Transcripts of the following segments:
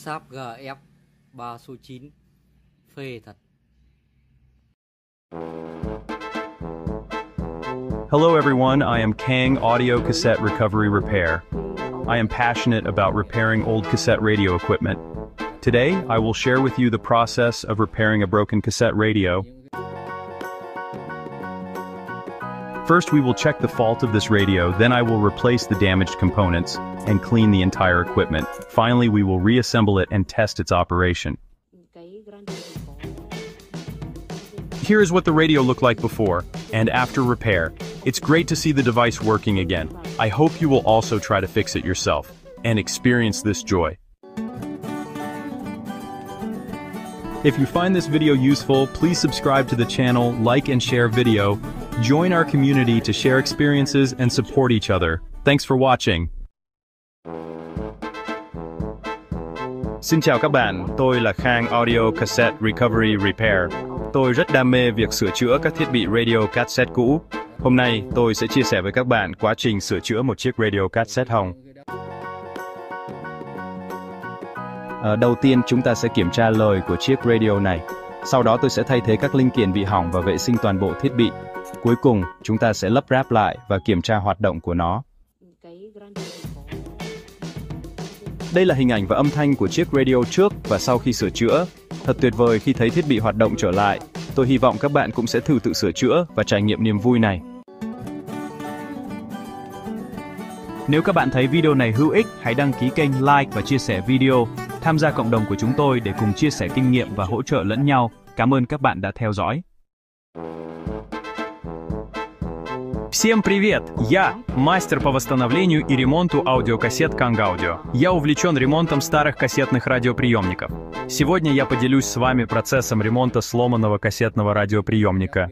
Sáp GF 3 số 9 phê thật. Hello everyone, I am Kang Audio Cassette Recovery Repair. I am passionate about repairing old cassette radio equipment. Today, I will share with you the process of repairing a broken cassette radio. First, we will check the fault of this radio, then I will replace the damaged components and clean the entire equipment. Finally, we will reassemble it and test its operation. Here is what the radio looked like before and after repair. It's great to see the device working again. I hope you will also try to fix it yourself and experience this joy. If you find this video useful, please subscribe to the channel, like and share video. Join our community to share experiences and support each other. Thanks for watching. Xin chào các bạn, tôi là Khang Audio Cassette Recovery Repair. Tôi rất đam mê việc sửa chữa các thiết bị radio cassette cũ. Hôm nay, tôi sẽ chia sẻ với các bạn quá trình sửa chữa một chiếc radio cassette hỏng. Đầu tiên chúng ta sẽ kiểm tra lời của chiếc radio này. Sau đó tôi sẽ thay thế các linh kiện bị hỏng và vệ sinh toàn bộ thiết bị. Cuối cùng, chúng ta sẽ lắp ráp lại và kiểm tra hoạt động của nó. Đây là hình ảnh và âm thanh của chiếc radio trước và sau khi sửa chữa. Thật tuyệt vời khi thấy thiết bị hoạt động trở lại. Tôi hy vọng các bạn cũng sẽ thử tự sửa chữa và trải nghiệm niềm vui này. Nếu các bạn thấy video này hữu ích, hãy đăng ký kênh, like và chia sẻ video. Tham gia cộng đồng của chúng tôi để cùng chia sẻ kinh nghiệm và hỗ trợ lẫn nhau. Cảm ơn các bạn đã theo dõi. Всем привет! Я мастер по восстановлению и ремонту аудиокассет Kang Audio. Я увлечен ремонтом старых кассетных радиоприемников. Сегодня я поделюсь с вами процессом ремонта сломанного кассетного радиоприемника.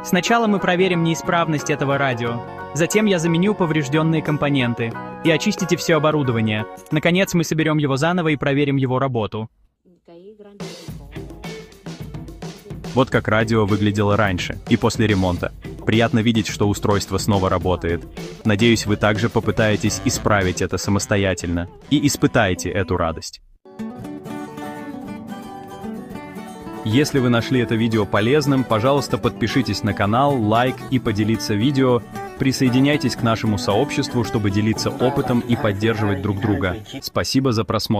Сначала мы проверим неисправность этого радио. Затем я заменю поврежденные компоненты. И очистите все оборудование. Наконец мы соберем его заново и проверим его работу. Вот как радио выглядело раньше и после ремонта. Приятно видеть, что устройство снова работает. Надеюсь, вы также попытаетесь исправить это самостоятельно и испытаете эту радость. Если вы нашли это видео полезным, пожалуйста, подпишитесь на канал, лайк и поделиться видео. Присоединяйтесь к нашему сообществу, чтобы делиться опытом и поддерживать друг друга. Спасибо за просмотр.